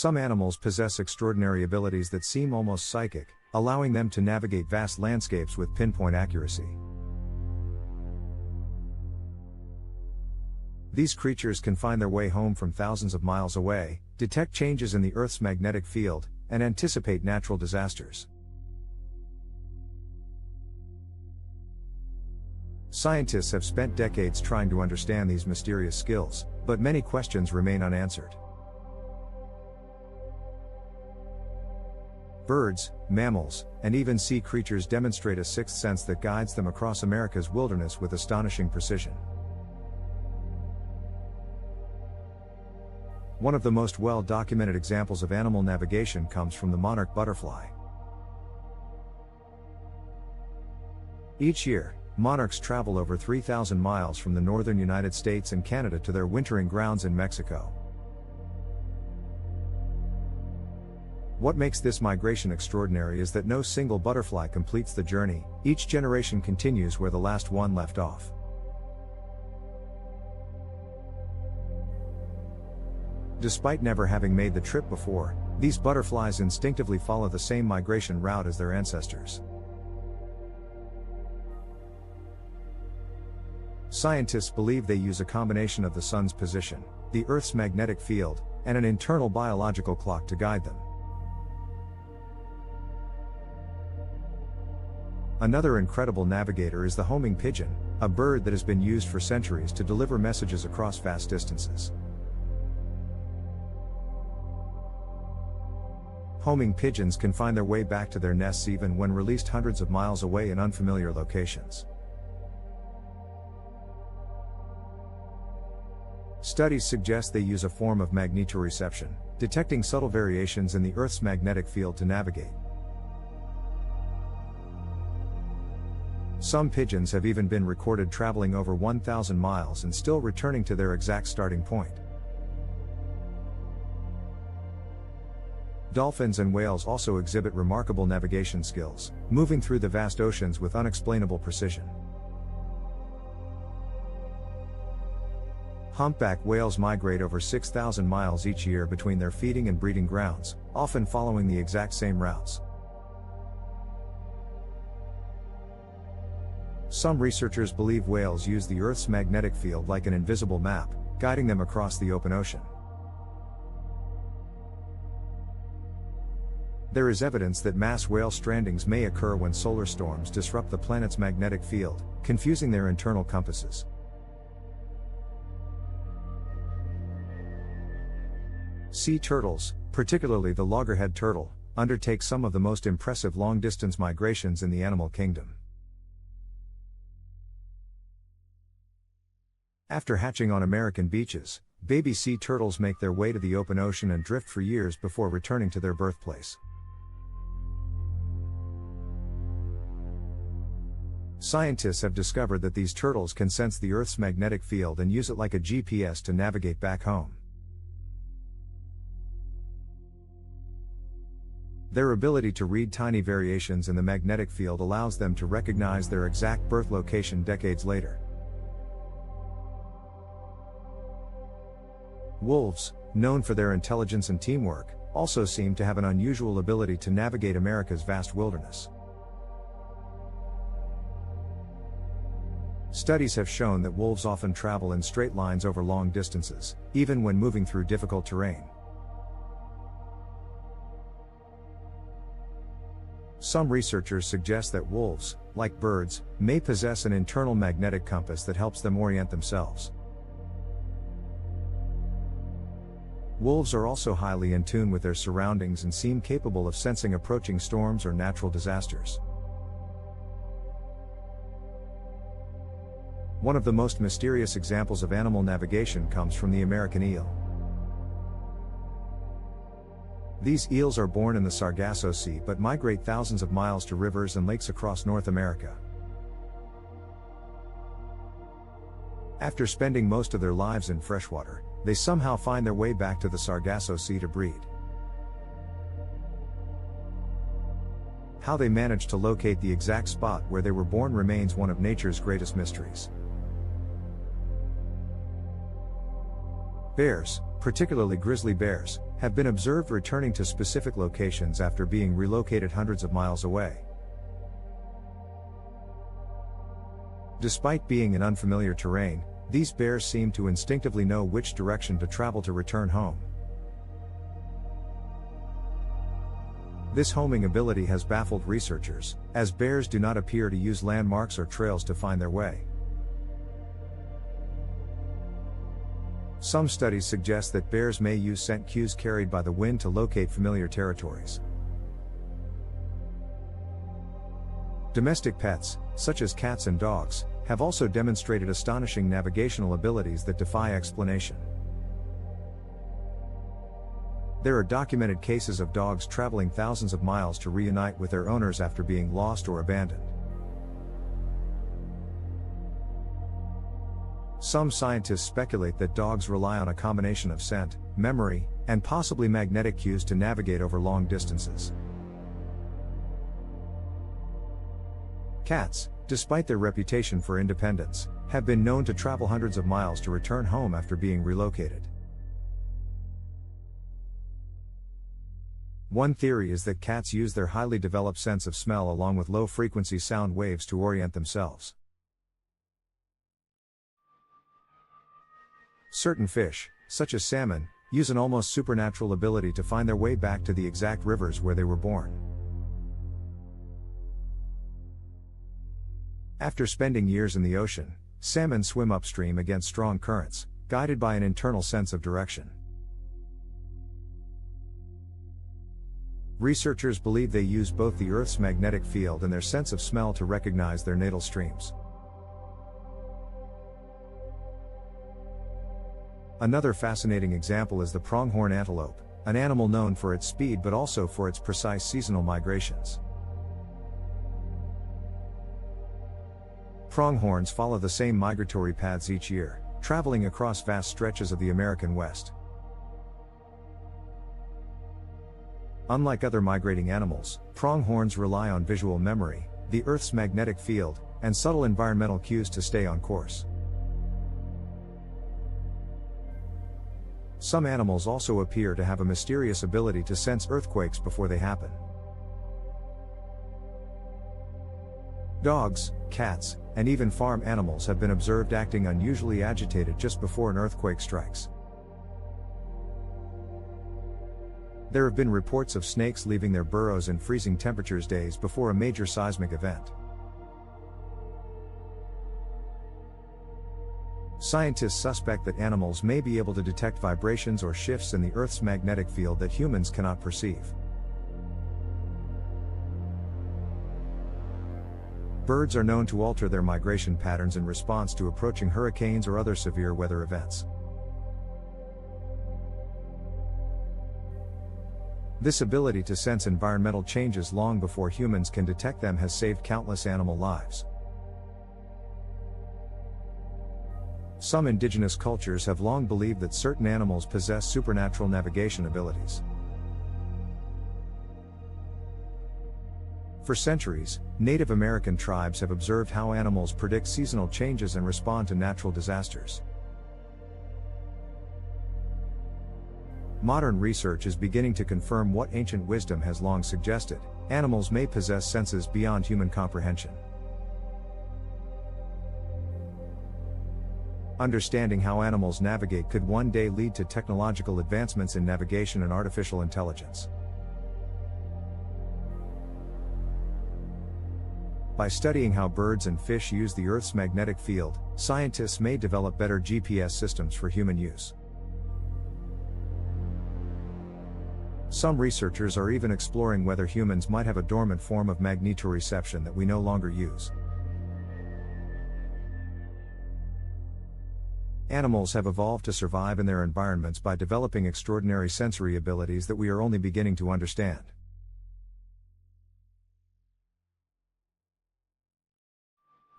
Some animals possess extraordinary abilities that seem almost psychic, allowing them to navigate vast landscapes with pinpoint accuracy. These creatures can find their way home from thousands of miles away, detect changes in the Earth's magnetic field, and anticipate natural disasters. Scientists have spent decades trying to understand these mysterious skills, but many questions remain unanswered. Birds, mammals, and even sea creatures demonstrate a sixth sense that guides them across America's wilderness with astonishing precision. One of the most well-documented examples of animal navigation comes from the monarch butterfly. Each year, monarchs travel over 3,000 miles from the northern United States and Canada to their wintering grounds in Mexico. What makes this migration extraordinary is that no single butterfly completes the journey, each generation continues where the last one left off. Despite never having made the trip before, these butterflies instinctively follow the same migration route as their ancestors. Scientists believe they use a combination of the sun's position, the Earth's magnetic field, and an internal biological clock to guide them. Another incredible navigator is the homing pigeon, a bird that has been used for centuries to deliver messages across vast distances. Homing pigeons can find their way back to their nests even when released hundreds of miles away in unfamiliar locations. Studies suggest they use a form of magnetoreception, detecting subtle variations in the Earth's magnetic field to navigate. Some pigeons have even been recorded traveling over 1,000 miles and still returning to their exact starting point. Dolphins and whales also exhibit remarkable navigation skills, moving through the vast oceans with unexplainable precision. Humpback whales migrate over 6,000 miles each year between their feeding and breeding grounds, often following the exact same routes. Some researchers believe whales use the Earth's magnetic field like an invisible map, guiding them across the open ocean. There is evidence that mass whale strandings may occur when solar storms disrupt the planet's magnetic field, confusing their internal compasses. Sea turtles, particularly the loggerhead turtle, undertake some of the most impressive long-distance migrations in the animal kingdom. After hatching on American beaches, baby sea turtles make their way to the open ocean and drift for years before returning to their birthplace. Scientists have discovered that these turtles can sense the Earth's magnetic field and use it like a GPS to navigate back home. Their ability to read tiny variations in the magnetic field allows them to recognize their exact birth location decades later. Wolves, known for their intelligence and teamwork, also seem to have an unusual ability to navigate America's vast wilderness. Studies have shown that wolves often travel in straight lines over long distances, even when moving through difficult terrain. Some researchers suggest that wolves, like birds, may possess an internal magnetic compass that helps them orient themselves. Wolves are also highly in tune with their surroundings and seem capable of sensing approaching storms or natural disasters. One of the most mysterious examples of animal navigation comes from the American eel. These eels are born in the Sargasso Sea but migrate thousands of miles to rivers and lakes across North America. After spending most of their lives in freshwater, they somehow find their way back to the Sargasso Sea to breed. How they managed to locate the exact spot where they were born remains one of nature's greatest mysteries. Bears, particularly grizzly bears, have been observed returning to specific locations after being relocated hundreds of miles away. Despite being in unfamiliar terrain, these bears seem to instinctively know which direction to travel to return home. This homing ability has baffled researchers, as bears do not appear to use landmarks or trails to find their way. Some studies suggest that bears may use scent cues carried by the wind to locate familiar territories. Domestic pets, such as cats and dogs, have also demonstrated astonishing navigational abilities that defy explanation. There are documented cases of dogs traveling thousands of miles to reunite with their owners after being lost or abandoned. Some scientists speculate that dogs rely on a combination of scent, memory, and possibly magnetic cues to navigate over long distances. Cats, despite their reputation for independence, have been known to travel hundreds of miles to return home after being relocated. One theory is that cats use their highly developed sense of smell along with low-frequency sound waves to orient themselves. Certain fish, such as salmon, use an almost supernatural ability to find their way back to the exact rivers where they were born. After spending years in the ocean, salmon swim upstream against strong currents, guided by an internal sense of direction. Researchers believe they use both the Earth's magnetic field and their sense of smell to recognize their natal streams. Another fascinating example is the pronghorn antelope, an animal known for its speed but also for its precise seasonal migrations. Pronghorns follow the same migratory paths each year, traveling across vast stretches of the American West. Unlike other migrating animals, pronghorns rely on visual memory, the Earth's magnetic field, and subtle environmental cues to stay on course. Some animals also appear to have a mysterious ability to sense earthquakes before they happen. Dogs, cats, and even farm animals have been observed acting unusually agitated just before an earthquake strikes. There have been reports of snakes leaving their burrows in freezing temperatures days before a major seismic event. Scientists suspect that animals may be able to detect vibrations or shifts in the Earth's magnetic field that humans cannot perceive. Birds are known to alter their migration patterns in response to approaching hurricanes or other severe weather events. This ability to sense environmental changes long before humans can detect them has saved countless animal lives. Some indigenous cultures have long believed that certain animals possess supernatural navigation abilities. For centuries, Native American tribes have observed how animals predict seasonal changes and respond to natural disasters. Modern research is beginning to confirm what ancient wisdom has long suggested: animals may possess senses beyond human comprehension. Understanding how animals navigate could one day lead to technological advancements in navigation and artificial intelligence. By studying how birds and fish use the Earth's magnetic field, scientists may develop better GPS systems for human use. Some researchers are even exploring whether humans might have a dormant form of magnetoreception that we no longer use. Animals have evolved to survive in their environments by developing extraordinary sensory abilities that we are only beginning to understand.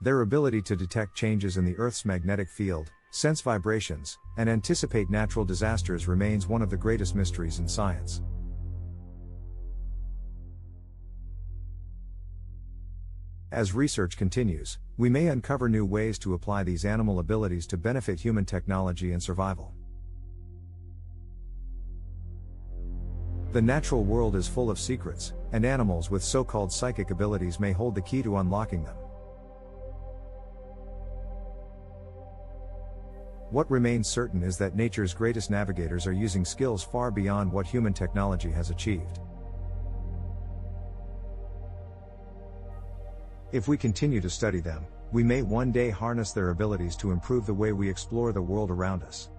Their ability to detect changes in the Earth's magnetic field, sense vibrations, and anticipate natural disasters remains one of the greatest mysteries in science. As research continues, we may uncover new ways to apply these animal abilities to benefit human technology and survival. The natural world is full of secrets, and animals with so-called psychic abilities may hold the key to unlocking them. What remains certain is that nature's greatest navigators are using skills far beyond what human technology has achieved. If we continue to study them, we may one day harness their abilities to improve the way we explore the world around us.